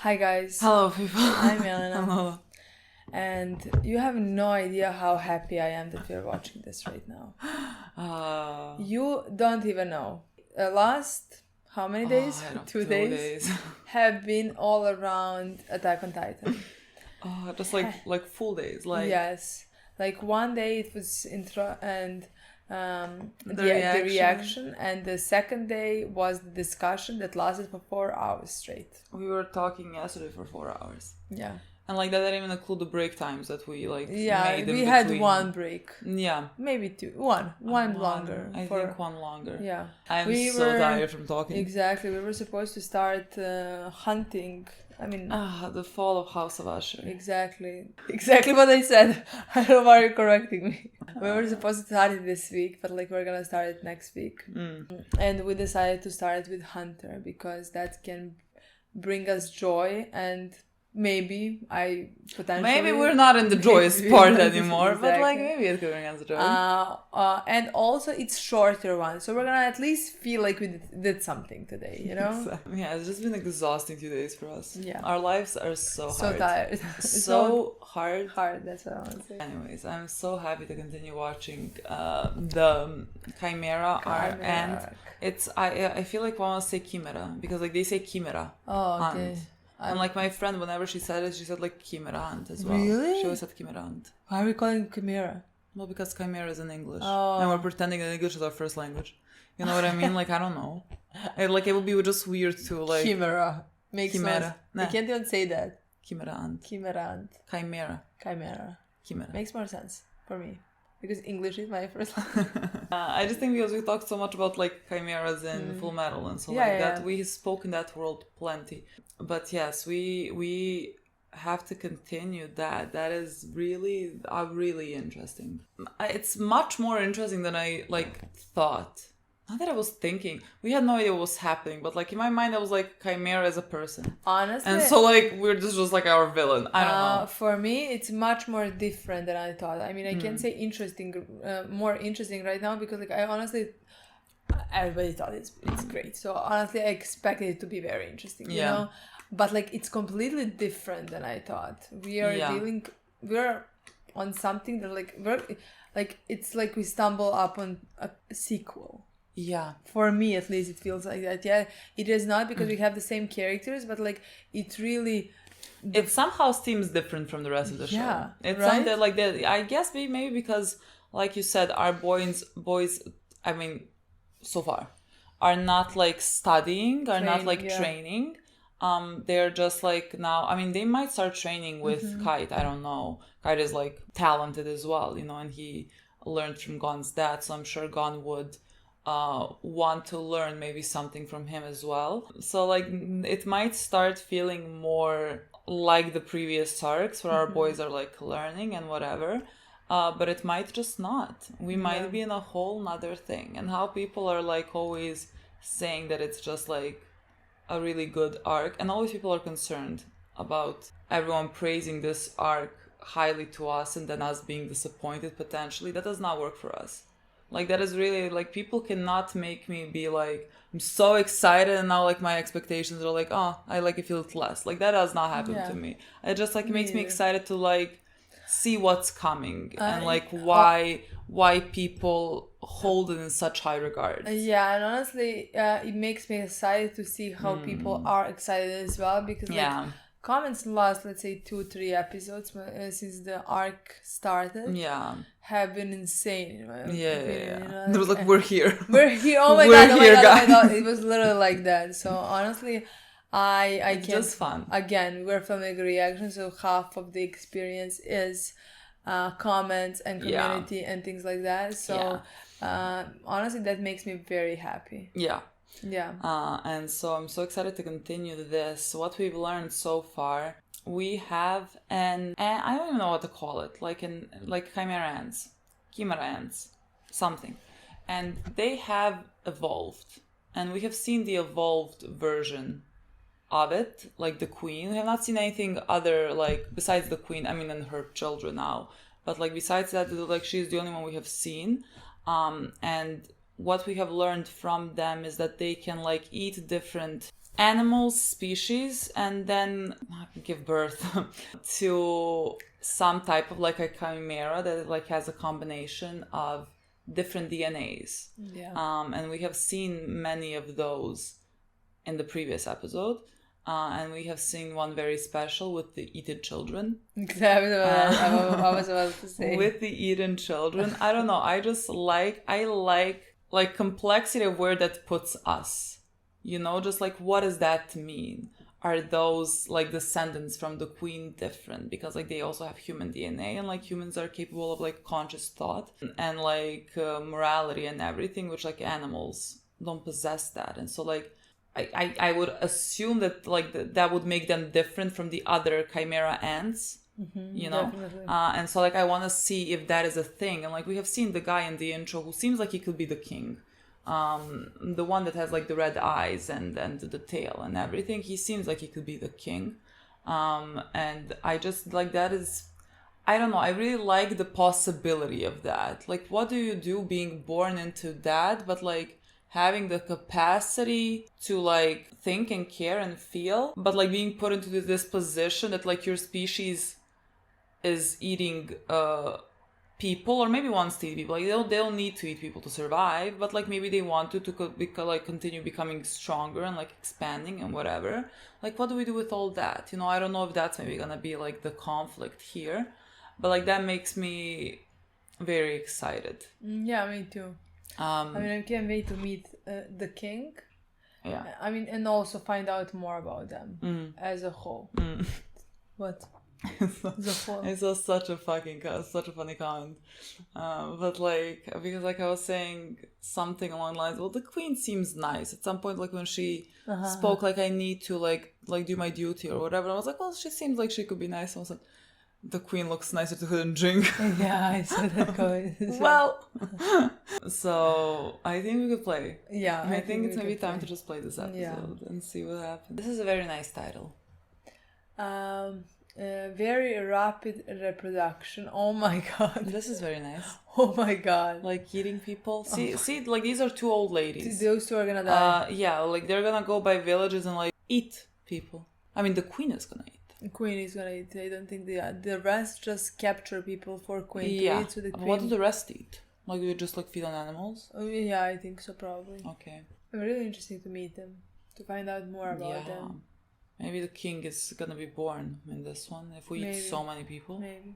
Hi guys, Hello, people. I'm Milena, Hello. and you have no idea how happy I am that we're watching this right now. You don't even know. Last how many days? I don't know, 2 2 days days. have been all around Attack on Titan. Just like full days. Like Yes, like one day it was intro and The the reaction. reaction, and the second day was the discussion that lasted for 4 hours straight. we were talking yesterday for 4 hours. Yeah. And like that didn't even include the break times that we made in we between. had one break. Yeah. Maybe two. One longer. I think one longer. Yeah. I'm so tired from talking. Exactly. We were supposed to start hunting. I mean... The fall of House of Usher. Exactly. Exactly what I said. I don't know why you're correcting me. We were supposed to start it this week, but like we're gonna start it next week. And we decided to start with Hunter because that can bring us joy, and maybe Maybe we're not in the joyous part anymore, exactly. But like maybe it could bring us joy. And also it's shorter one, so we're gonna at least feel like we did something today, you know? Exactly. Yeah, it's just been exhausting 2 days for us. Yeah. Our lives are so hard. So tired. So hard. Hard, that's what I want to say. Anyways, I'm so happy to continue watching the Chimera arc, and it's I feel like I want to say Chimera because like they say Chimera. Oh, okay. Aunt. And like my friend, whenever she said it, she said like Chimera Aunt as well. Really? She always said Chimera Aunt. Why are we calling it Chimera? Well, because Chimera is in English, Oh. and we're pretending that English is our first language. You know what I mean? Like I don't know. It would be just weird to like Chimera. Makes Chimera. No, I can't even say that. Chimera Aunt. Chimera Aunt. Chimera. Chimera. Makes more sense for me. Because English is my first language. I just think because we talked so much about like chimeras in Full Metal and so that we spoke in that world plenty. But yes, we have to continue that. That is really interesting. It's much more interesting than I thought. Not that I was thinking. We had no idea what was happening, but like in my mind I was like Chimera as a person. Honestly. And so like we're just like our villain. I don't know. For me it's much more different than I thought. I mean I can't say more interesting right now because like I honestly everybody thought it's great. So honestly I expected it to be very interesting, you know? But like it's completely different than I thought. We're on something that it's like we stumble upon a sequel. Yeah. For me, at least, it feels like that. Yeah, it is not because we have the same characters, but like it really... It somehow seems different from the rest of the show. Yeah, It's right? something like that. I guess maybe because, like you said, our boys, I mean, so far, are not like studying, are not like training. They're just like now, I mean, they might start training with Kite. I don't know. Kite is like talented as well, you know, and he learned from Gon's dad. So I'm sure Gon would want to learn maybe something from him as well. So like it might start feeling more like the previous arcs where our boys are like learning and whatever. But it might just not. We might be in a whole nother thing. And how people are like always saying that it's just like a really good arc, and always people are concerned about everyone praising this arc highly to us and then us being disappointed potentially. That does not work for us. Like that is really like people cannot make me be like I'm so excited and now like my expectations are like I like it feels less. Like that does not happen to me. It just like makes me excited to like see what's coming and like why people hold it in such high regard. Yeah, and honestly, it makes me excited to see how people are excited as well because like comments in the last, let's say, 2-3 episodes since the arc started have been insane in my opinion. You know? There was like, we're here. We're here. Oh my god. It was literally like that. So honestly, I can't. Just fun. Again, we're filming a reaction, so half of the experience is comments and community and things like that. So honestly, that makes me very happy. Yeah. And so I'm so excited to continue this. What we've learned so far, we have and I don't even know what to call it, like chimera ants, something, and they have evolved, and we have seen the evolved version of it, like the queen. We have not seen anything other like besides the queen. I mean, and her children now, but like besides that, like she's the only one we have seen, and what we have learned from them is that they can like eat different animal species and then give birth to some type of like a chimera that like has a combination of different DNAs. Yeah. And we have seen many of those in the previous episode. And we have seen one very special with the Eden children. Exactly what I was about to say. With the Eden children. I don't know. I like complexity of where that puts us. You know, just like what does that mean? Are those like descendants from the queen different? Because like they also have human DNA and like humans are capable of like conscious thought and like morality and everything, which like animals don't possess that. And so like I would assume that like that would make them different from the other chimera ants, you know? And so like I want to see if that is a thing. And like we have seen the guy in the intro who seems like he could be the king. The one that has like the red eyes and the tail and everything, he seems like he could be the king. And I just like that is, I don't know, I really like the possibility of that. Like what do you do being born into that, but like having the capacity to like think and care and feel, but like being put into this position that like your species is eating people, or maybe wants to eat people. Like they don't need to eat people to survive, but like maybe they want to like continue becoming stronger and like expanding and whatever. Like what do we do with all that? You know, I don't know if that's maybe gonna be like the conflict here, but like that makes me very excited. Yeah, me too. I mean, I can't wait to meet the king. Yeah. I mean, and also find out more about them as a whole. What? It's just such a funny comment. But like, because like I was saying something along the lines, well, the queen seems nice. At some point, like when she spoke, like I need to like do my duty or whatever. I was like, well, she seems like she could be nice. I was like, the queen looks nicer to her than drink. Yeah, I saw that going. Well, so I think we could play. Yeah, I think it's maybe time to just play this episode and see what happens. This is a very nice title. Very rapid reproduction. Oh my god. This is very nice. Oh my god. Like eating people. See, like these are two old ladies. Those two are gonna die. Yeah, like they're gonna go by villages and like eat people. I mean, the queen is gonna eat. The queen is gonna eat. I don't think the rest just capture people for queen to eat. So the queen... What do the rest eat? Like, do you just like feed on animals? Oh, yeah, I think so, probably. Okay. I'm really interested to meet them, to find out more about them. Maybe the king is gonna be born in this one if we eat so many people. Maybe.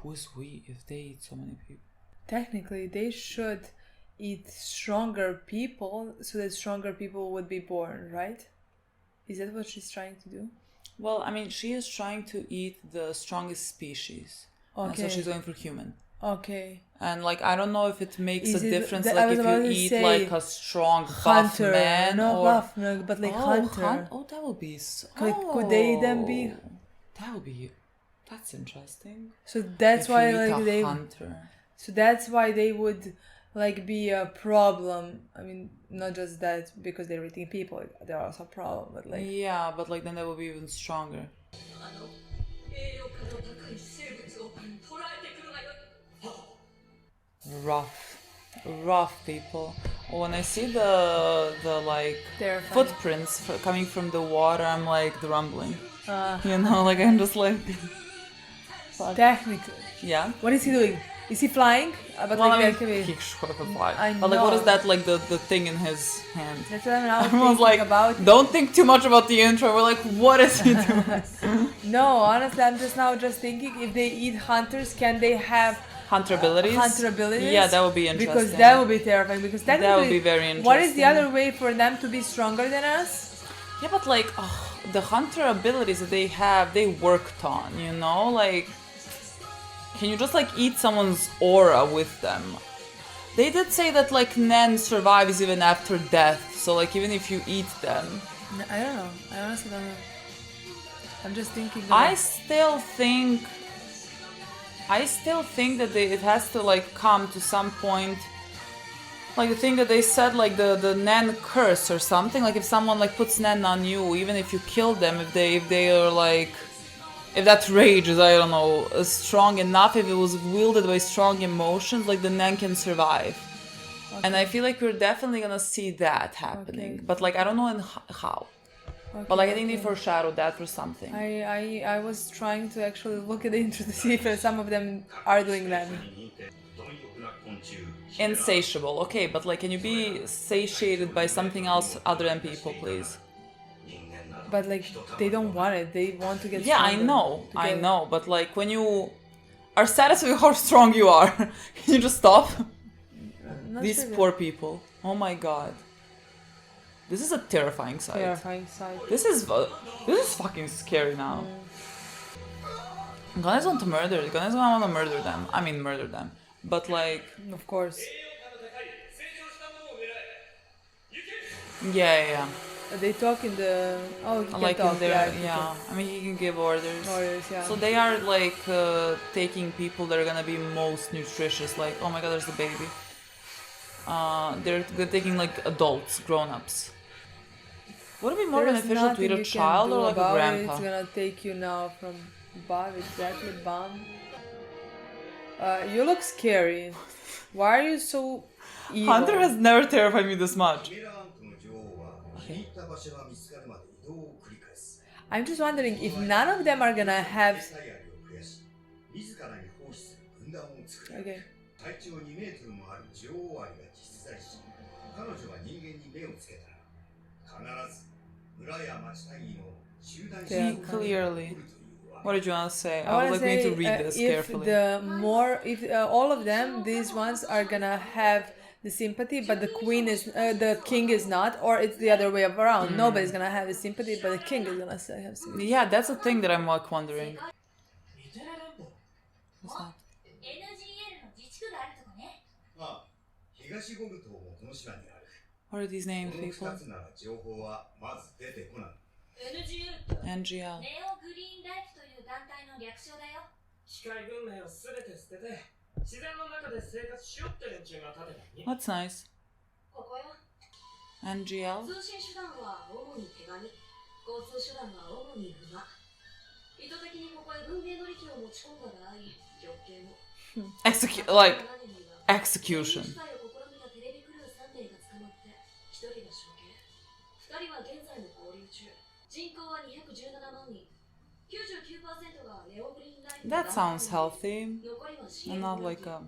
Who's we? If they eat so many people. Technically, they should eat stronger people so that stronger people would be born, right? Is that what she's trying to do? Well, I mean, she is trying to eat the strongest species. Okay. And so she's going for human. Okay. And like, I don't know if it makes a difference, like if you eat like a strong buff hunter, man not or... buff, no, but like hunter. That would be so... Could they then be... That would be... That's interesting. So that's why like they... hunter. So that's why they would like be a problem. I mean, not just that because they're eating people, they're also a problem, but like... Yeah, but like then they will be even stronger. Rough people. When I see the like footprints coming from the water, I'm like the rumbling. You know, like I'm just like. Technically. Yeah. What is he doing? Is he flying? But well, like, I mean, he should have fly. But like, what is that like the thing in his hand? That's what I'm thinking like, about. Don't think too much about the intro. We're like, what is he doing? No, honestly, I'm just thinking if they eat hunters, can they have hunter abilities? Yeah, that would be interesting. Because that would be terrifying. Because technically, that would be very interesting. What is the other way for them to be stronger than us? Yeah, but like the hunter abilities that they have, they worked on. You know, like. Can you just like eat someone's aura with them? They did say that like Nen survives even after death, so like even if you eat them. I don't know. I honestly don't know. I'm just thinking. I still think that it has to like come to some point. Like the thing that they said, like the Nen curse or something. Like if someone like puts Nen on you, even if you kill them, if they are like. If that rage is, I don't know, strong enough, if it was wielded by strong emotions, like the Nen can survive. And I feel like we're definitely gonna see that happening. Okay. But like, I don't know how. Okay, But like, I think they okay. foreshadowed that for something. I was trying to actually look at the intro to see if some of them are doing that. Insatiable. Okay, but like, can you be satiated by something else other than people, please? But like, they don't want it. They want to get Yeah, stronger. I know. But like, when you are satisfied with how strong you are, can you just stop? Not These sure poor people. Oh my god. This is a terrifying sight. terrifying sight. This is fucking scary now. Guys want to murder. Guys want to murder them. I mean, murder them. But like, Of course. yeah. They talk in the. Oh, he can Like talk. in their, Yeah. I mean, he can give orders. Orders, yeah. So they are like taking people that are gonna be most nutritious. Like, oh my god, there's the baby. They're taking like adults, grown-ups. Would it be more There's beneficial to nothing eat a you child can or do like a about it. grandpa? It's gonna take you now from Bob, exactly, Bomb. You look scary. Why are you so evil? Hunter has never terrified me this much. Okay. I'm just wondering if none of them are gonna have. Okay. 体長2メートルもある女王アリが実在し、彼女が人間に目をつけたら、必ず村や町単位の集団 He clearly. What did you want to say? I I would want like to me say to read this if carefully. if all of them, these ones are gonna have the sympathy, but the king is not, or it's the other way around. Nobody's gonna have the sympathy, but the king is gonna still have sympathy. Yeah, that's the thing that I'm like wondering. What's that? ああ、東ゴル島もこの島にある。 What are these こ named の people? 2つなら情報はまず出てこない。 NGL. ネオグリーンライフという団体の略称だよ。機械文明をすべて捨てて自然の中で生活しようって連中が立てたに That's nice. ここよ。 NGL. 通信手段は主に手紙、交通手段は主に馬。意図的にここへ文明の利器を持ち込んだ場合、極刑も。Like, execution. 機械を試みたテレビクルー3名が捕まって、1人が処刑。2人は現在も合流中。人口は217万人。99% がネオグリーンライフ。 That sounds healthy. 残りは支 And 援 not like a.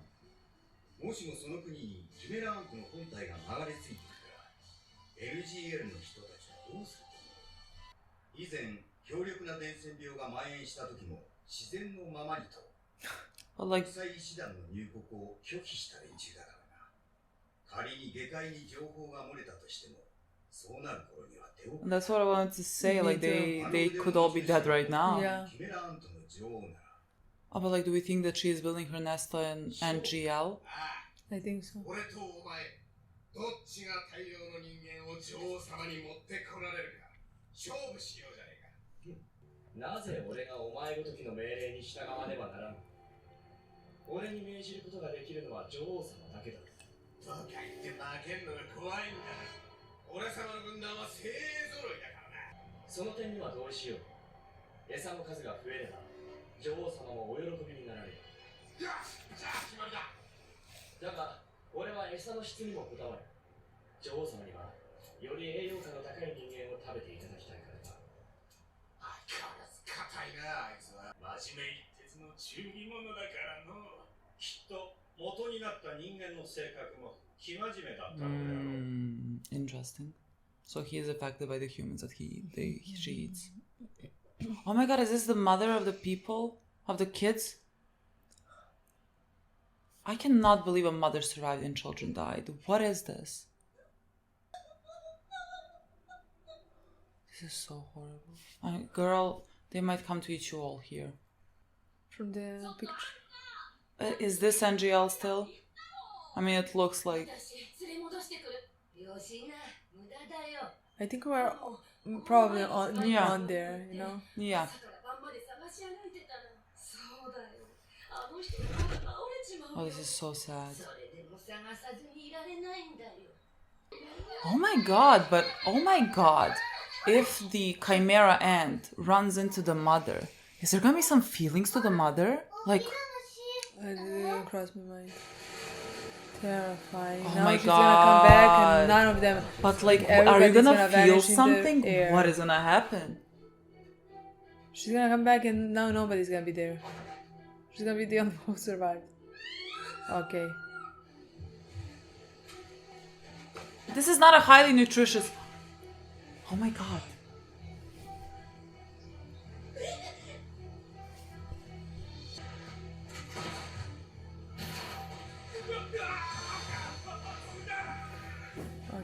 もしもその国にキメラアントの本体が流れ着いていたら、LGL の人たちはどうすると思う？以前、強力な伝染病が蔓延した時も自然のままにと。 But like, 国際医師団の入国を拒否した連中だからな。仮に下界に情報が漏れたとしても、そうなる頃には手遅れ。 that's what I wanted to say. Me Like, they could all be dead right now. Yeah. キメラアントの女王なら、 Oh, but like, do we think that she is building her nest in NGL? I think so. 俺とお前、どっちが大量の人間を女王様に持ってこられるか、勝負しようじゃねえか。なぜ俺がお前ごときの命令に従わねばならん。俺に命じることができるのは女王様だけだ。とか言って負けんのが怖いんだ。俺様の軍団は精鋭揃いだからな。その点には同意しよう。餌の数が増えれば女王様もお喜びになられる。じゃあ決まりだ。だが俺は餌の質にもこだわる。女王様にはより栄養価の高い人間を食べていただきたいからだ。相変わらず硬いな、あいつは。真面目一徹の忠義者だからの。きっと元になった人間の性格も生真面目だったのだろう。Interesting. So he is affected by the humans that she eats. Oh my god, is this the mother of the people? Of the kids? I cannot believe a mother survived and children died. What is this? This is so horrible. Girl, they might come to eat you all here. From the picture. Is this NGL still? I mean, it looks like... 連れ戻してくる。よしな、無駄だよ。 I think we're probably Yeah. on there, you know? Yeah. 朝から晩まで探し歩いてたら。そうだよ。あの人が倒れちまう Oh, よ。 this is so sad. それでも探さずにいられないんだよ。 Oh my god, but oh my god. If the chimera ant runs into the mother, is there gonna be some feelings to the mother? Like, It didn't cross my mind. Terrifying. Oh now my she's gonna come back and none of them. But like, are you everybody's gonna gonna feel vanish into something? air. What is gonna happen? She's gonna come back and now nobody's gonna be there. She's gonna be the only one who survived. Okay. This is not a highly nutritious. Oh my god.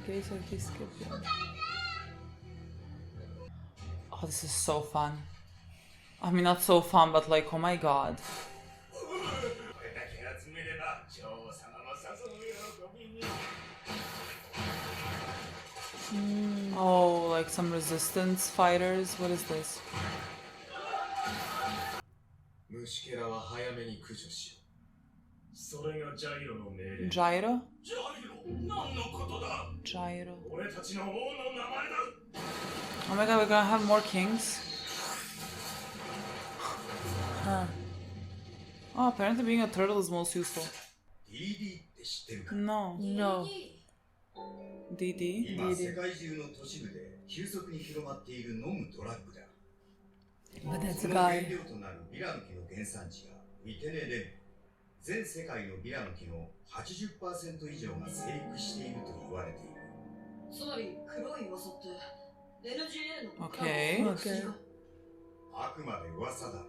Okay, so he skipped it. Oh, this is so fun. I mean, not so fun, but like, oh my god. Oh, like some resistance fighters? What is this? 虫けらは早めに駆除しよそれがジャイロの命令。 Gyro? ジャイロ、何のことだ。 Gyro. 俺たちの王の名前だ。 Oh my god, we're gonna have more kings? Huh. Oh, apparently being a turtle is most useful. う。DD って知ってるか？ No. No. DD? 今世界中の都市部で急速に広まっている飲むドラッグだ。 But that's そ a の原 guy. 料となるビラの木の原産地がミテネレム。全世界のビラの木の 80% 以上が生育していると言われている。つまり黒い噂って NGL の Okay. Okay. あくまで噂だ。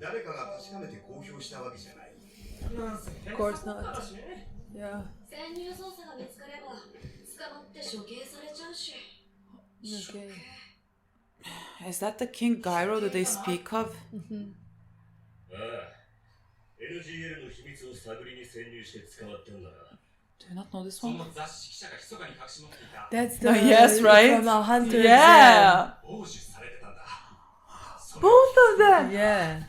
誰かが確かめて公表したわけじゃない。 Of course not. Yeah. 潜入捜査が見つかれば捕まって処刑されちゃうし。 Okay. Is that the King Gyro that they speak of? ああ、NGL の秘密を探りに潜入して捕まったんだな。 Do you not know this そ one? の雑誌記者が密かに隠し持っていた That's the Yes, right? from a hunter. Yeah! 傍受されてたんだ。 Both of them! Yeah.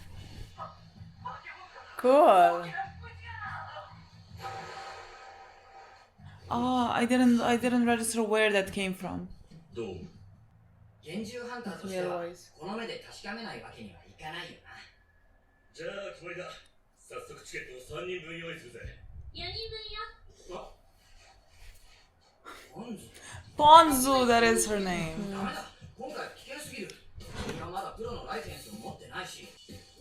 Cool. Oh, I didn't register where that came from. どう？厳重ハンターとして Male は voice. この目で確かめないわけにはいかないよな。じゃあ決まりだ。早速チケットを3人分用意するぜ。 4人分よ。あ、ポンズ Bonzu, that is her name. ダメだ。今回危険すぎる。君はまだプロのライセンスを持ってないし。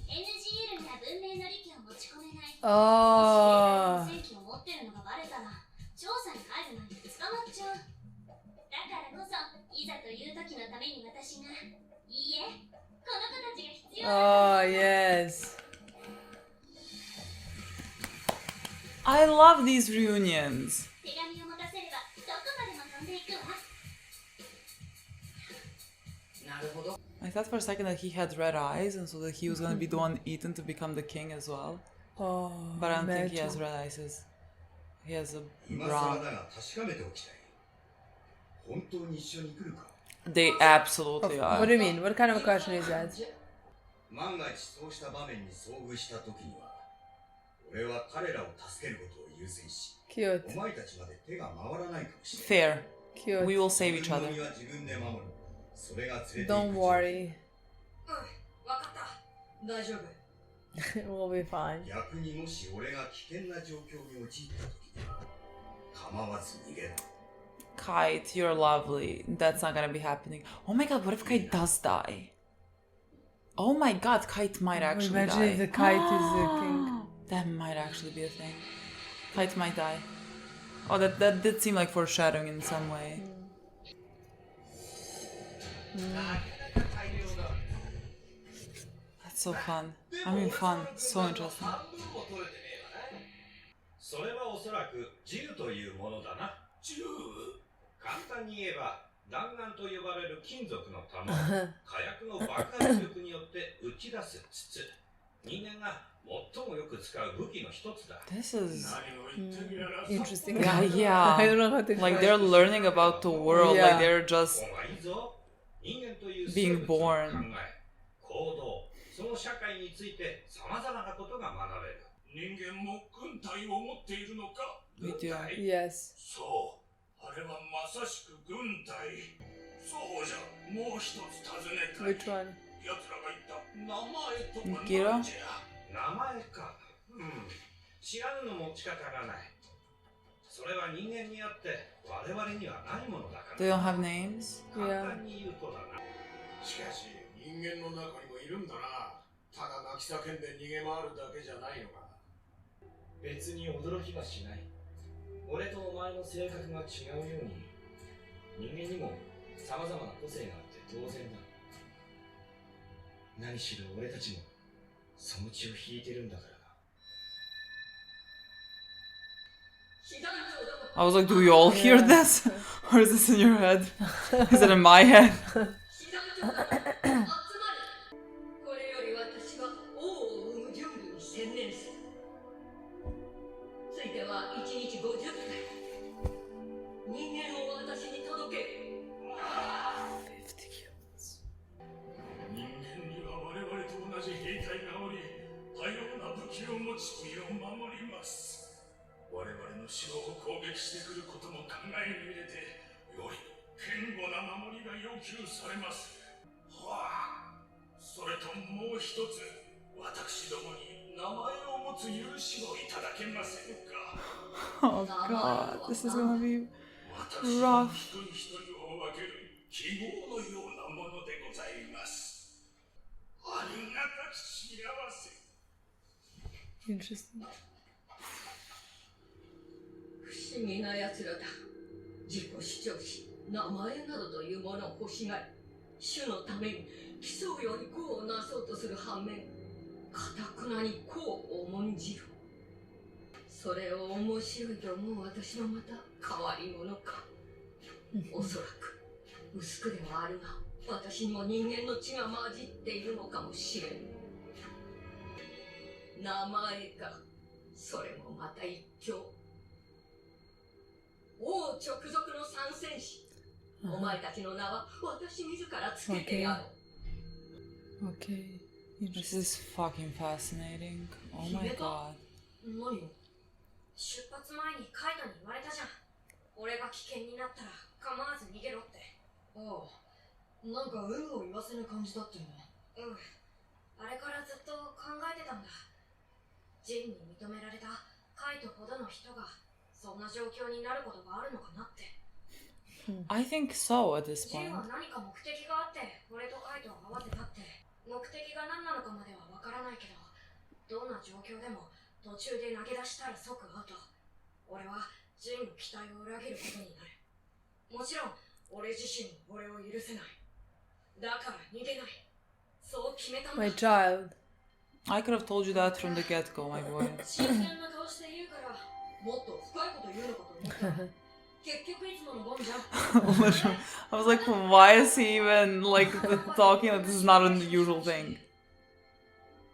NGL には文明の利器を持ち込めない。 Oh. 戦機を持ってるのがバレたら調査に入る前に捕まっちゃう。だからこそいざという時のために私がいいえ、この子たちが必要だ。 Oh, yes. I love these reunions. 手紙を持たせればどこまでも飛んでいくわ。なるほど。 I thought for a second that he had red eyes and so that he was gonna be the one eaten to become the king as well. Oh. But I don't think he imagine. has red eyes. He has a 今更 brown. だが確かめておきたい。本当に一緒に来るか？ They absolutely What are. do you mean? What kind of a question is that? 万が一そうした場面に遭遇した時には、俺は彼らを助けることを優先し、 Cute. お前たちまで手が回らないかもしれない。 Fair. Cute. We will save 自 each 分の other. 身は自分で守る。それが連れて行く Don't worry. わかった。大丈夫。 We'll be fine. 逆にもし俺が危険な状況に陥った時には、構わず逃げる。 Kite, you're lovely. That's not gonna be happening. Oh my god, what if Kite does die? Oh my god, Kite might actually Imagine die. if the kite is the king. That might actually be a thing. Kite might die. Oh, that did seem like foreshadowing in some way. That's so fun. I mean, fun. So interesting. それはおそらく銃というものだな。銃？簡単に言えば弾丸と呼ばれる金属の弾を火薬の爆発力によって打ち出す筒。人間が最もよく使う武器の一つだ。 This is... Interesting. Yeah, I yeah. don't know how to Like explain. they're learning about the world. Yeah. Like they're just お前いいぞ。人間という being 生物の考 born. え、行動、その社会について様々なことが学べる。人間も軍隊を持っているのか？ We do. Yes. そう。あれはまさしく軍隊。そうじゃ。もう一つ尋ねたい。 Which one? 奴らが言った名前とはゲロ何じゃ？名前か。うん。知らぬのも仕方がない。それは人間にあって我々にはないものだから。 They don't have names? 簡単に言うとだな。しかし人間の中にもいるんだな。ただ泣き叫んで逃げ回るだけじゃないのか。別に驚きはしない。俺とお前の性格が違うように、人間にも様々な個性があって当然だ。何しろ俺たちもその血を引いてるんだからな。 I was like, do you all hear this? Or is this in your head? Is it in my head? これより私は王を生む準備に専念する。ついては1日50回。人間を私に届け。人間には我々と同じ兵隊がおり、多様な武器を持ち身を守ります。我々の城を攻撃してくることも考えに入れて、より堅固な守りが要求されます。はあ、それともう一つ、私どもに名前を持つ許しをいただけませんか。 Oh god, this is gonna be 私 rough. 一人一人を分ける記号のようなものでございます。ありがたき幸せ。 Interesting. 不思議な奴らだ。自己主張し、名前などというものを欲しがり、主のために競うように功をなそうとする反面、かたくなに功を重んじる。それを面白いと思う私はまた変わり者か。おそらく薄くではあるが、私にも人間の血が混じっているのかもしれん。名前か、それもまた一興。王直属の三戦士。お前たちの名は私自らつけてやろう。 Okay. This is fucking fascinating. Oh my god. 何よ。出発前にカイトに言われたじゃん。俺が危険になったら構わず逃げろって。ああ、なんか有無を言わせぬ感じだったよね。うん。あれからずっと考えてたんだ。ジンに認められたカイトほどの人がそんな状況になることがあるのかなって。I think so at this ジ point. ンは何か目的があって俺とカイトを合わせたって。目的が何なのかまではわからないけど、どんな状況でも途中で投げ出したら即アウト。俺はジンの期待を裏切ることになる。もちろん俺自身も俺を許せない。だから逃げない。そう決めたんだ。 My child. I could have told you that from the get-go, my boy. 真剣な顔して言うから、もっと深いこと言うのかと思った。結局いつものゴンじゃん。I was like, why is he even like talking like this is not a usual thing?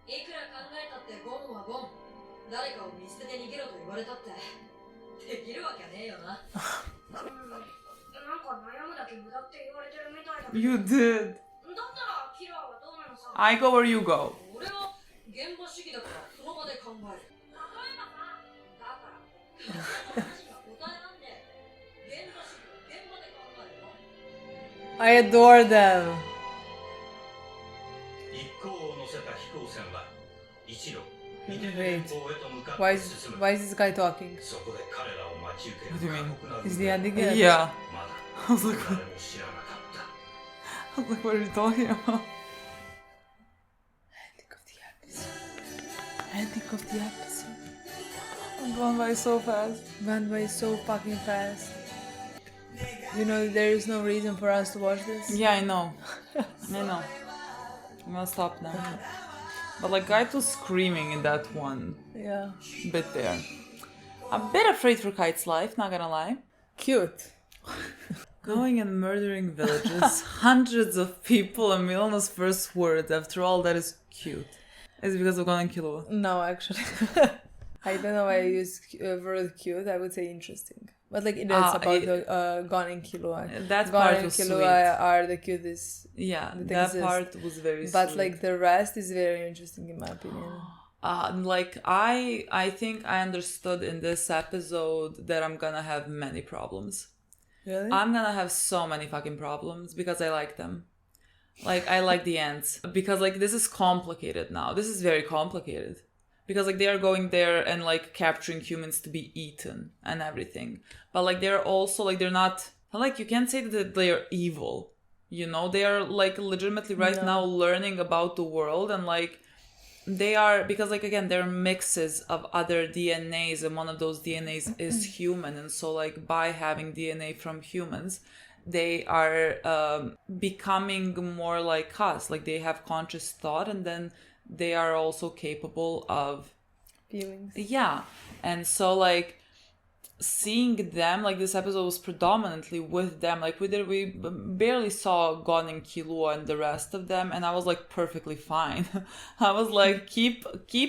いくら考えたってゴンはゴン。誰かを見捨てて逃げろと言われたってできるわけねえよな。なんか悩むだけ無駄って言われてるみたいだけど。 You did. だったらキラーはどうなのさ。 I go where you go. 俺は現場主義だからその場で考える。例えばさ、だから話が答えなんで、現場主義は現場で考えるよ。 I adore them. 一行を乗せた飛行船は一路 Wait. 方へと向かっ Why て is 進む。 why is this guy talking? そこで彼らを待ち受ける What do you mean? 過酷な運 Is 命 the ending yet? Yeah. まだ I was like, 誰も知らなかった。 I was like, what are you talking about? Ending of the episode. I'm going by so fast. Went by so fucking fast. You know, there is no reason for us to watch this. Yeah, I know. I know. I'm gonna stop now. But like, Kite was screaming in that one Yeah. bit there. I'm a bit afraid for Kite's life, not gonna lie. Cute. Going and murdering villages, hundreds of people, and Milena's first word after all that is cute. Is it because of Gon and Killua? No, actually. I don't know why I use word cute. I would say interesting. But like, it's about the Gon and Killua. That Gon part and was Killua sweet. are the cutest. Yeah, that that exist. part was very But sweet. like the rest is very interesting in my opinion. Like I think I understood in this episode that I'm gonna have many problems. Really? I'm gonna have so many fucking problems because I like them. Like, I like the ants. Because, like, this is complicated now. This is very complicated. because like they are going there and like capturing humans to be eaten and everything, but like they're also like they're not like, you can't say that they are evil, you know. They are like legitimately right now learning about the world, and like they are, because like again they're mixes of other DNAs, and one of those DNAs is human, and so like by having DNA from humans they are becoming more like us, like they have conscious thought, and then they are also capable of feelings. Yeah. And so like seeing them, like this episode was predominantly with them, like we barely saw Gon and Killua and the rest of them, and I was like perfectly fine. I was like, keep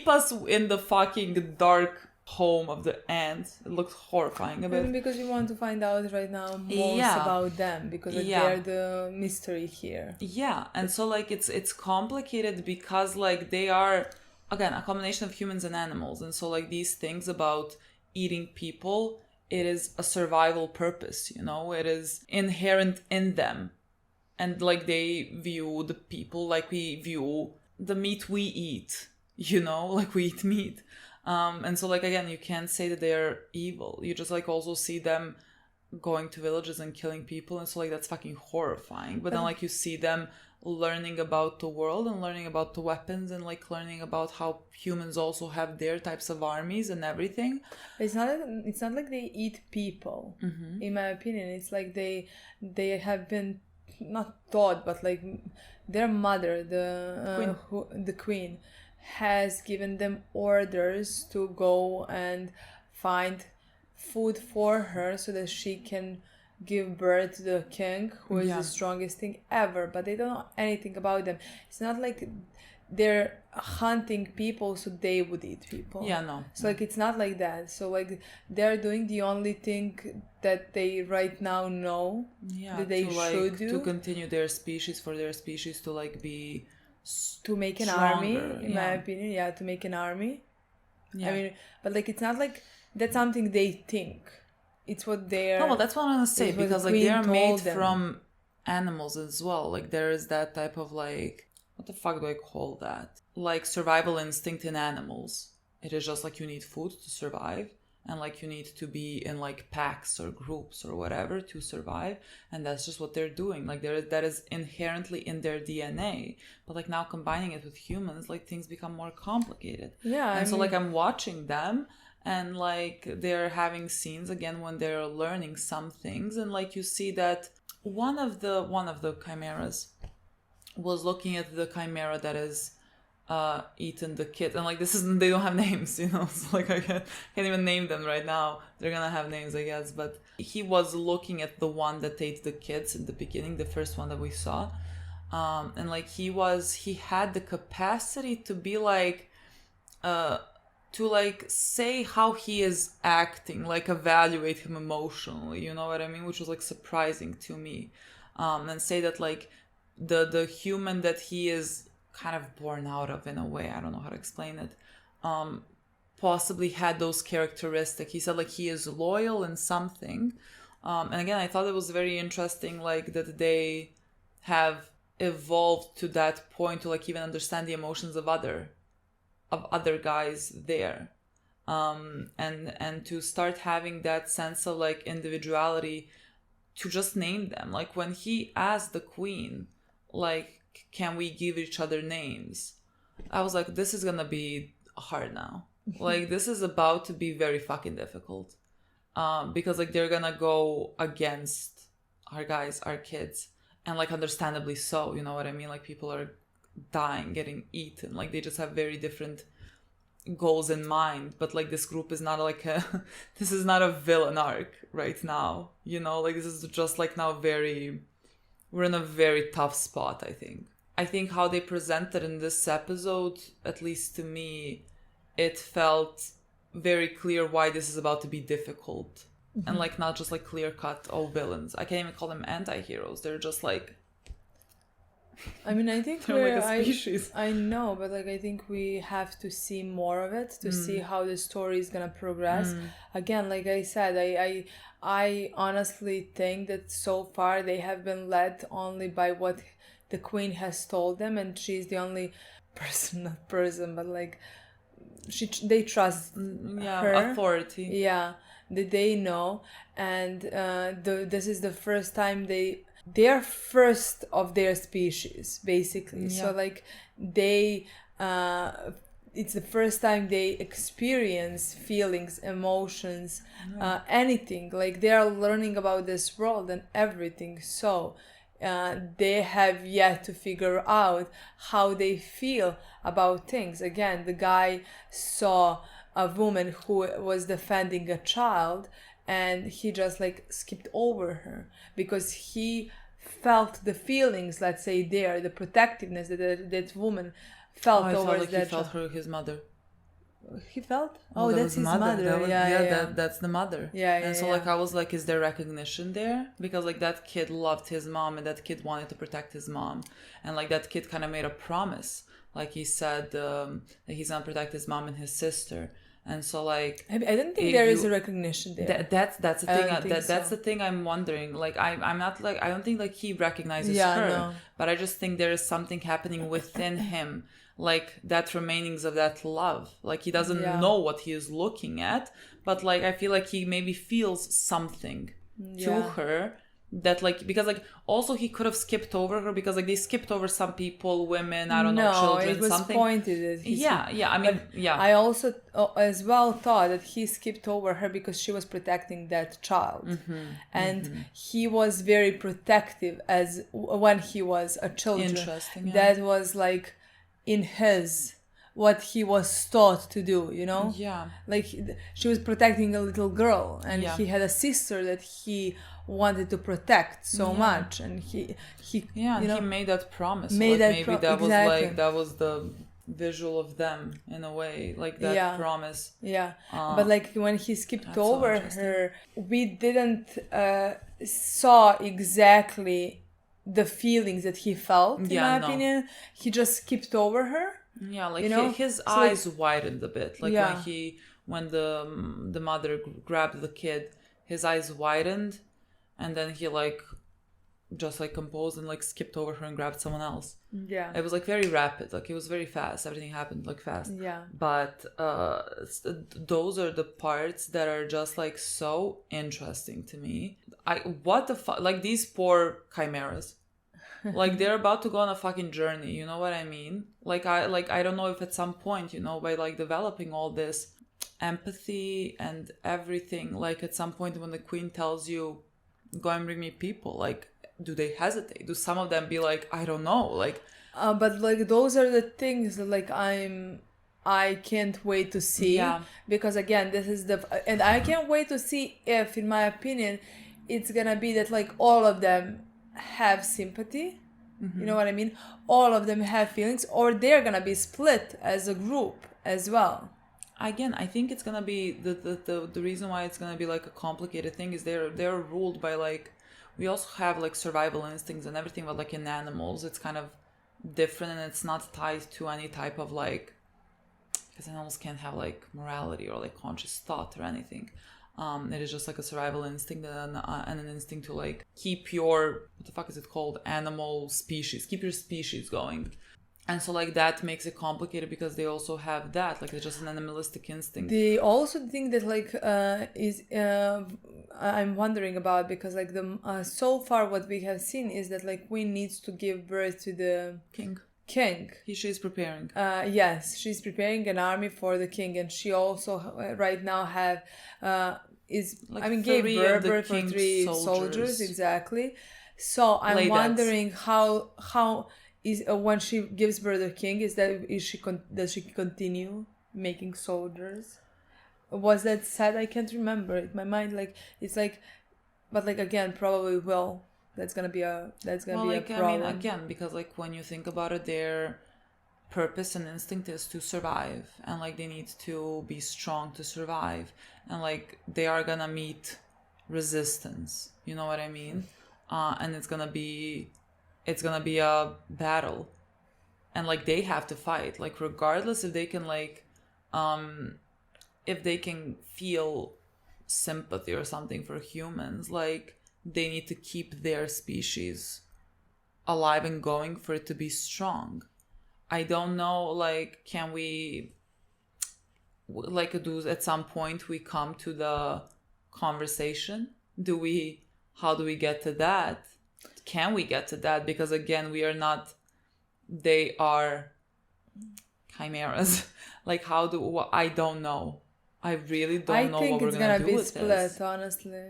us in the fucking dark home of the ants. It looks horrifying a bit. Because you want to find out right now most about them, because like, they're the mystery here. Yeah, and so like it's complicated because like they are, again, a combination of humans and animals, and so like these things about eating people, it is a survival purpose, you know, it is inherent in them, and like they view the people like we view the meat we eat, you know, like we eat meat. And so like again, you can't say that they're evil, you just like also see them going to villages and killing people, and so like that's fucking horrifying. But then like you see them learning about the world and learning about the weapons, and like learning about how humans also have their types of armies and everything. It's not like they eat people. In my opinion, it's like they have been not taught, but like their mother, the queen, has given them orders to go and find food for her so that she can give birth to the king, who is the strongest thing ever. But they don't know anything about them. It's not like they're hunting people so they would eat people. So like it's not like that. So like they're doing the only thing that they right now know that they should do to continue their species, for their species to like be to make an stronger, army, in my opinion. To make an army. I mean, but like it's not like that's something they think. It's what they're... No, well, that's what I'm gonna say, because like they are made from animals as well. Like there is that type of like, what the fuck do I call that? Like survival instinct in animals. It is just like you need food to survive, and like you need to be in like packs or groups or whatever to survive, and that's just what they're doing. Like that is inherently in their DNA, but like now combining it with humans, like things become more complicated. And so like I'm watching them, and like they're having scenes again when they're learning some things, and like you see that one of the chimeras was looking at the chimera that is eaten the kid, and like they don't have names, you know, so like I can't even name them right now. They're gonna have names, I guess, but he was looking at the one that ate the kids in the beginning, the first one that we saw, and like he had the capacity to be like to like say how he is acting, like evaluate him emotionally, you know what I mean, which was like surprising to me, and say that like the human that he is kind of born out of, in a way, I don't know how to explain it, possibly had those characteristics. He said like he is loyal in something, and again I thought it was very interesting like that they have evolved to that point to like even understand the emotions of other guys there, and to start having that sense of like individuality, to just name them. Like when he asked the queen like, can we give each other names, I was like, this is gonna be hard now. Like this is about to be very fucking difficult, because like they're gonna go against our guys, our kids, and like understandably so, you know what I mean, like people are dying, getting eaten, like they just have very different goals in mind. But like this group is not like this is not a villain arc right now, you know, like this is just like now we're in a very tough spot. I think how they presented in this episode, at least to me, it felt very clear why this is about to be difficult. And like not just like clear cut, oh, villains. I can't even call them anti-heroes. They're just like, I mean, I think they're like a species. I know, but like I think we have to see more of it to see how the story is gonna progress. Again, like I said, I honestly think that so far they have been led only by what the queen has told them, and she's the only person, not person, but like they trust her. Authority. Yeah, that they know, and this is the first time they're first of their species, basically. So like they it's the first time they experience feelings, emotions, anything. Like they are learning about this world and everything. So they have yet to figure out how they feel about things. Again, the guy saw a woman who was defending a child, and he just like skipped over her because he felt the feelings, let's say, there, the protectiveness that woman felt I towards felt like that he felt his mother. He felt? Oh, that that's was his mother. That was, Yeah. That's the mother. Yeah, And so yeah. like I was like, is there recognition there? Because like that kid loved his mom, and that kid wanted to protect his mom, and like that kid kind of made a promise. Like he said that he's gonna protect his mom and his sister. And so like I don't think there is a recognition there. That's the thing. That's so. the thing I'm wondering. Like I'm not like, I don't think like he recognizes Yeah, her, no. but I just think there is something happening within him, like that remainings of that love. Like he doesn't know what he is looking at, but like I feel like he maybe feels something to her. That like, because like also he could have skipped over her, because like they skipped over some people, women, I don't know, children, it was something. pointed that he I mean, I also as well thought that he skipped over her because she was protecting that child, and he was very protective as when he was a child. Interesting. Yeah. That was like in his what he was taught to do, you know. Yeah. Like she was protecting a little girl, and Yeah. he had a sister that he wanted to protect so much, and he yeah, you know, he made that promise. made Like that maybe pro- that was exactly. like that was the visual of them in a way, like that promise. Yeah, but like when he skipped so over interesting. her, we didn't saw exactly the feelings that he felt. In my opinion, he just skipped over her. Yeah, like you know? his So, like, eyes widened a bit. Like when the mother grabbed the kid, his eyes widened, and then he like just like composed and like skipped over her and grabbed someone else. Yeah, It was like very rapid. Like it was very fast. Everything happened like fast. yeah. But those are the parts that are just like so interesting to me. What the fuck? Like these poor chimeras. Like they're about to go on a fucking journey, you know what I mean? Like I don't know if at some point, you know, by like developing all this empathy and everything, like at some point when the queen tells you go and bring me people, like do they hesitate? Do some of them be like, I don't know, like But like those are the things that like I can't wait to see, because again this is and I can't wait to see if, in my opinion, it's gonna be that like all of them have sympathy, you know what I mean, all of them have feelings, or they're gonna be split as a group as well. Again, I think it's gonna be the reason why it's gonna be like a complicated thing is they're ruled by like, we also have like survival instincts and everything, but like in animals it's kind of different, and it's not tied to any type of like, because animals can't have like morality or like conscious thought or anything. It is just like a survival instinct and an instinct to like keep your, what the fuck is it called, animal species, keep your species going. And so like that makes it complicated because they also have that, like it's just an animalistic instinct. They also think that like I'm wondering about, because like the so far what we have seen is that like queen needs to give birth to the king. She's preparing. Yes, she's preparing an army for the king, and she also right now have gave birth for 3 soldiers exactly. So I'm wondering how is when she gives birth to the king, does she continue making soldiers? Was that said? I can't remember. In my mind, like it's like, but like again, probably will. That's gonna be a problem. I mean, again, because like when you think about it, their purpose and instinct is to survive, and like they need to be strong to survive, and like they are gonna meet resistance. You know what I mean? And it's gonna be a battle, and like they have to fight. Like regardless if they can like, if they can feel sympathy or something for humans, like. They need to keep their species alive and going for it to be strong. I don't know, like, can we like do at some point we come to the conversation? How do we get to that? Can we get to that? Because again, we are not, they are chimeras. Like I don't know. I really don't know what we're gonna do with this. I think it's gonna be split, honestly.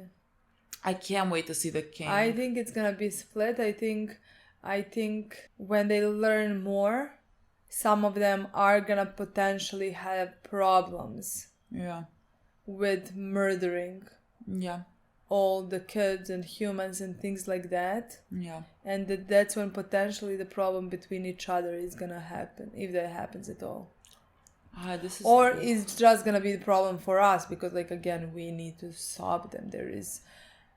I can't wait to see the king. I think it's gonna be split. I think when they learn more, some of them are gonna potentially have problems. Yeah. With murdering. Yeah. All the kids and humans and things like that. Yeah. And that's when potentially the problem between each other is gonna happen, if that happens at all. Or it's just gonna be the problem for us because, like, again, we need to stop them. There is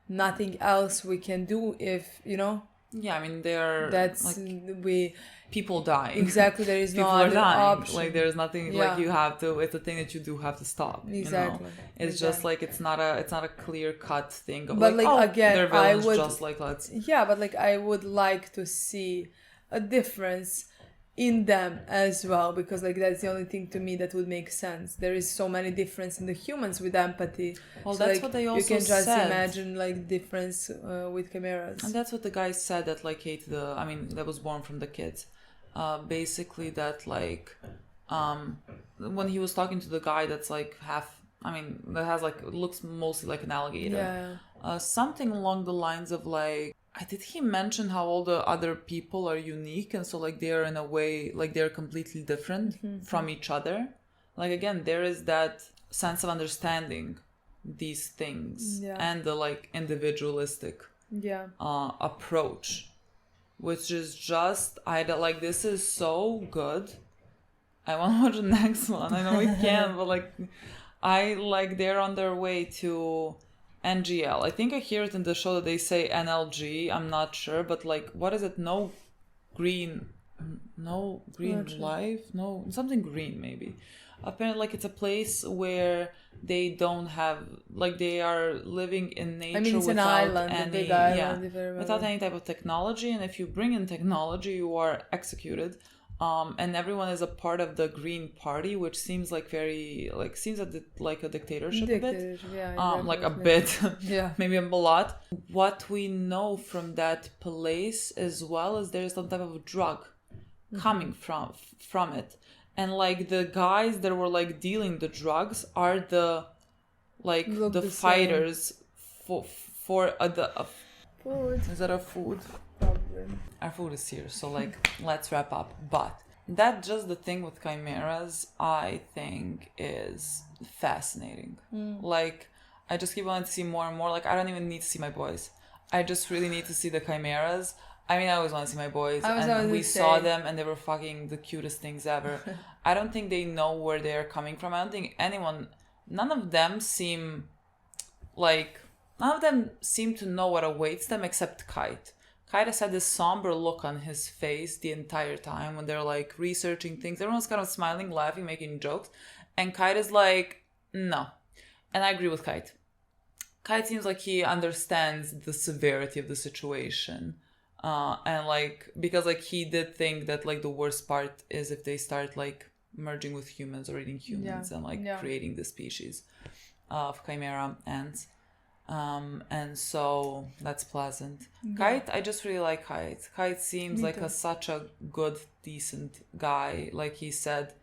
nothing else we can do if, you know. Yeah, I mean, people die. Exactly, there is no people other are dying. option. Like, there's nothing. Yeah. Like, you have to. It's a thing that you do have to stop. Exactly. You know? It's just like it's not a clear cut thing. Of but like, again, they're villains, just like let's. Yeah, but like I would like to see a difference in them as well, because like that's the only thing to me that would make sense. There is so many difference in the humans with empathy. Well, so, that's like, what they also said. You can just said. imagine like difference with chimeras. And that's what the guy said that like that was born from the kids. Basically that like when he was talking to the guy that's like that has like looks mostly like an alligator. Yeah. Something along the lines of like, did he mention how all the other people are unique and so like they're in a way like they're completely different from each other? Like again, there is that sense of understanding these things and the like individualistic approach, which is just like this is so good. I want to watch the next one. I know we can, but like they're on their way to NGL. I think I hear it in the show that they say NLG. I'm not sure, but like, what is it? No green life? No, something green maybe. Apparently, like it's a place where they don't have, like they are living in nature. I mean, it's an island, a big island, without any type of technology. And if you bring in technology, you are executed. And everyone is a part of the Green Party, which seems like seems like a dictatorship a bit. Yeah, like a bit, yeah, maybe a lot. What we know from that place as well is there's some type of drug coming from it, and like the guys that were like dealing the drugs are the fighters for the food. Is that a food? Probably. Our food is here, so like let's wrap up. But that's just the thing with chimeras, I think is fascinating. Like I just keep wanting to see more and more. Like I don't even need to see my boys. I just really need to see the chimeras. I mean, I always want to see my boys, and we saw them, and they were fucking the cutest things ever. I don't think they know where they're coming from. I don't think none of them seem to know what awaits them except Kite. Kite has had this somber look on his face the entire time when they're like researching things. Everyone's kind of smiling, laughing, making jokes. And Kite is like, no. And I agree with Kite. Kite seems like he understands the severity of the situation. And like, because like he did think that like the worst part is if they start like merging with humans or eating humans and like creating the species of chimera ants. And so that's pleasant. Kite, I just really like Kite. Kite seems like such a good, decent guy. Like he said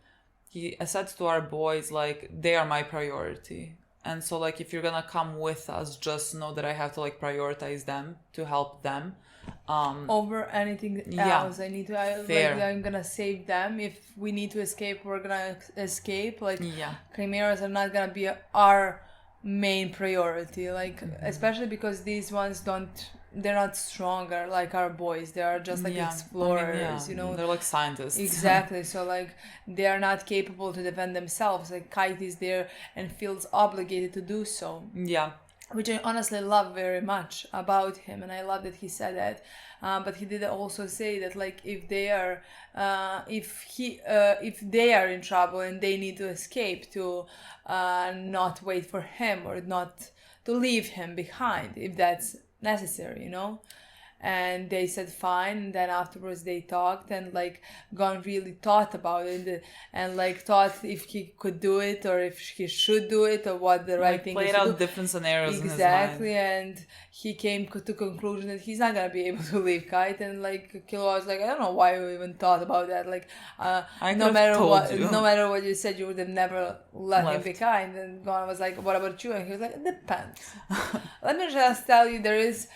to our boys, like, they are my priority. And so like, if you're gonna come with us, just know that I have to like prioritize them to help them. Over anything else. I'm gonna save them. If we need to escape, we're gonna escape. Like chimeras are not gonna be our main priority, like especially because these ones they're not stronger like our boys. They are just like explorers, you know, they're like scientists. Exactly. So like they are not capable to defend themselves. Like Kite is there and feels obligated to do so, which I honestly love very much about him, and I love that he said that. But he did also say that like if they are in trouble and they need to escape, to not wait for him or not to leave him behind if that's necessary, you know. and they said fine, and then afterwards they talked, and like Gon really thought about it, and like thought if he could do it or if he should do it or what the right thing is played to out do. different scenarios Exactly, in his mind. and he came to conclusion that he's not gonna be able to leave Kite, and like Killua was like, I don't know why you even thought about that. Like, no matter what you said, you would have never let him be kind. And Gon was like, what about you? And he was like, it depends. Let me just tell you, there is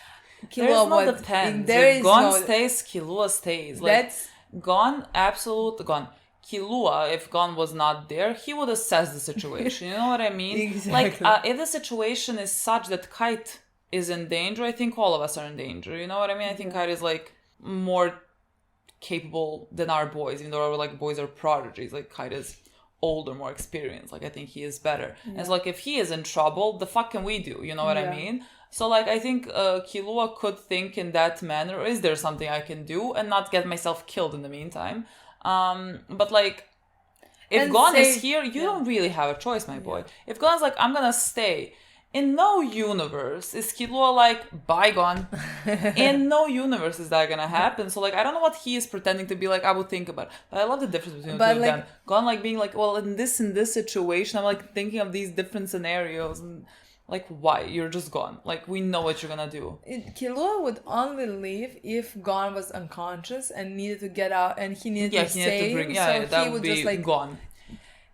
Killua. There is no depends. There if is Gon no, stays, Killua stays. Like, that's Gon, absolute Gon. Killua, if Gon was not there, he would assess the situation. You know what I mean? Exactly. Like, if the situation is such that Kite is in danger, I think all of us are in danger. You know what I mean? I think Kite is like more capable than our boys, even though our like boys are prodigies. Like Kite is older, more experienced. Like I think he is better. And it's like if he is in trouble, the fuck can we do? You know what I mean? So like I think Killua could think in that manner. Is there something I can do and not get myself killed in the meantime? But like if Gon is here, you don't really have a choice, my boy. If Gon's like, I'm gonna stay. In no universe is Killua like, bye Gon. In no universe is that gonna happen. So like I don't know what he is pretending to be like. I would think about it. But I love the difference between the two of them. Gon like being like, well, in this situation, I'm like thinking of these different scenarios and like why? You're just gone. Like we know what you're gonna do. Killua would only leave if Gon was unconscious and needed to get out, and he needed to save. That he would be just like gone.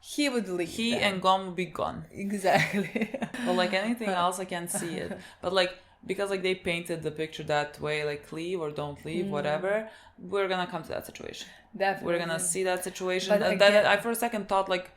He would leave. He and Gon would be gone. Exactly. But like anything else, I can't see it. But like because like they painted the picture that way, like leave or don't leave, whatever. We're gonna come to that situation. Definitely. We're gonna see that situation. But And then I for a second thought like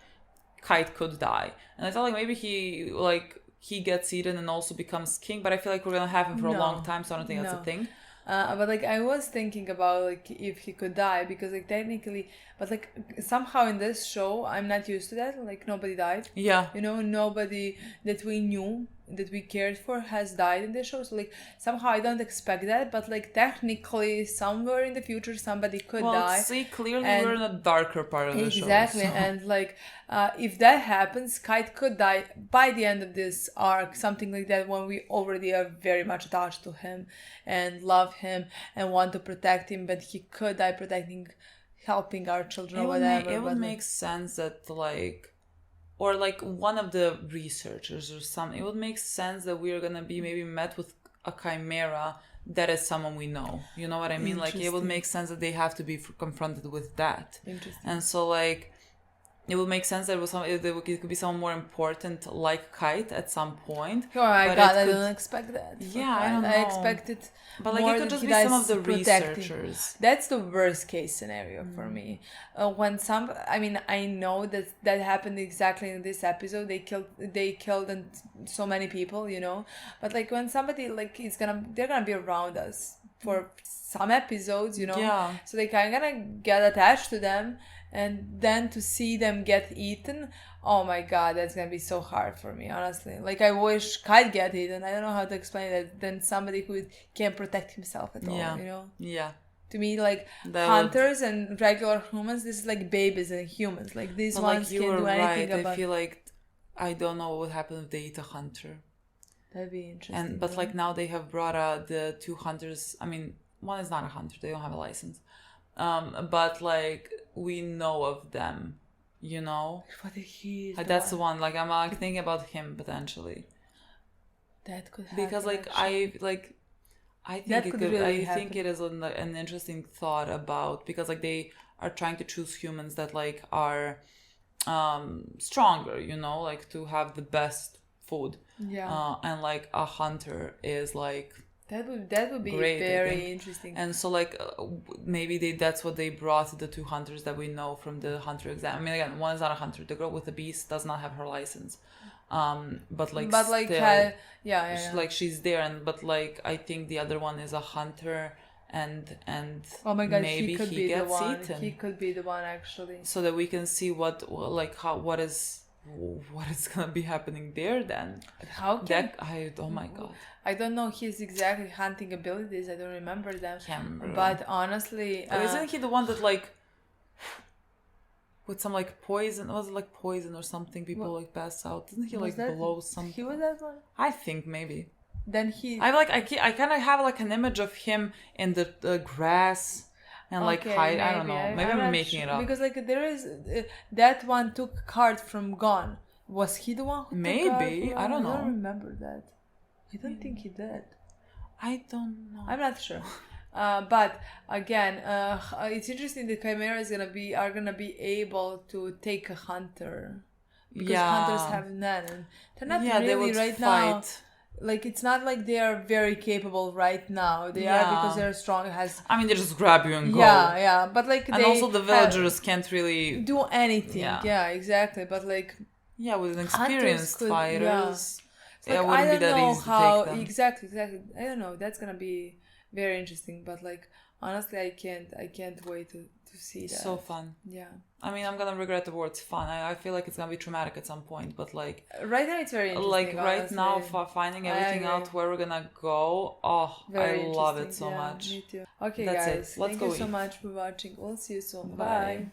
Kite could die, and I thought like maybe he gets eaten and also becomes king. But I feel like we're gonna have him for a long time, so I don't think that's a thing. But like I was thinking about like if he could die, because like technically, but like somehow in this show I'm not used to that. Like nobody died. Yeah. You know, nobody that we knew, that we cared for, has died in this show. So like somehow I don't expect that. But like technically somewhere in the future somebody could die. See, clearly we're in a darker part of the show. Exactly, and like if that happens, Kite could die by the end of this arc, something like that, when we already are very much attached to him and love him and want to protect him, but he could die helping our children or whatever. It would make sense that like, or like one of the researchers or something, it would make sense that we're gonna be maybe met with a chimera that is someone we know. You know what I mean? Like it would make sense that they have to be confronted with that. Interesting. And so like it would make sense that it could be someone more important like Kite at some point. Oh my god, I don't expect that. Yeah, I don't know. I expected but like it could just be some of the researchers. That's the worst case scenario for me. When I know that happened exactly in this episode. They killed so many people, you know. But like when somebody like they're gonna be around us for some episodes, you know. Yeah. So like I'm gonna get attached to them. And then to see them get eaten, oh my god, that's gonna be so hard for me, honestly. Like I wish Kite get eaten. I don't know how to explain it. Then somebody who can't protect himself at all, you know? Yeah. To me, like hunters and regular humans, this is like babies and humans. Like these ones can't do anything about. I feel like I don't know what would happen if they eat a hunter. That'd be interesting. But like now they have brought the two hunters. I mean, one is not a hunter; they don't have a license. But like we know of them, you know. That's the one. Like I'm like thinking about him potentially. That could happen. Because like actually. I think it is an interesting thought about, because like they are trying to choose humans that like are stronger, you know, like to have the best food. Yeah. And like a hunter is like. That would be great, very interesting. And so like maybe that's what they brought, the two hunters that we know from the hunter exam. I mean, again, one is not a hunter. The girl with the beast does not have her license. Like she's there, but like I think the other one is a hunter, and oh my god, maybe he gets eaten. He could be the one actually. So that we can see what is gonna be happening there then. How can oh my god. I don't know his exactly hunting abilities. I don't remember them. Can't remember. But honestly, isn't he the one that like with some like poison? Was it like poison or something? People like pass out. Didn't he like blow something? He was that one. I think maybe. then he. I kind of have like an image of him in the grass and like hide. I don't know. Maybe I'm making it up. Because like there is that one took card from Gone. Was he the one who took card from I don't know. I don't remember that. I don't think he did. I don't know. I'm not sure. But again, it's interesting. The chimeras are gonna be able to take a hunter because hunters have none. And they're not really right now. Like it's not like they are very capable right now. They are because they're strong. I mean, they just grab you and go. Yeah. But like and also the villagers can't really do anything. Yeah, exactly. But like with experienced fighters, it wouldn't be that easy to take them. Exactly. I don't know. That's gonna be very interesting, but like honestly I can't wait to see that. So fun. Yeah, I mean, I'm gonna regret the word fun. I feel like it's gonna be traumatic at some point, but like right now it's very interesting. Like right now, for finding everything out where we're gonna go, I love it so much. Me too. Okay, That's guys, it. Let's thank go you so eat. much for watching. We'll see you soon. Bye.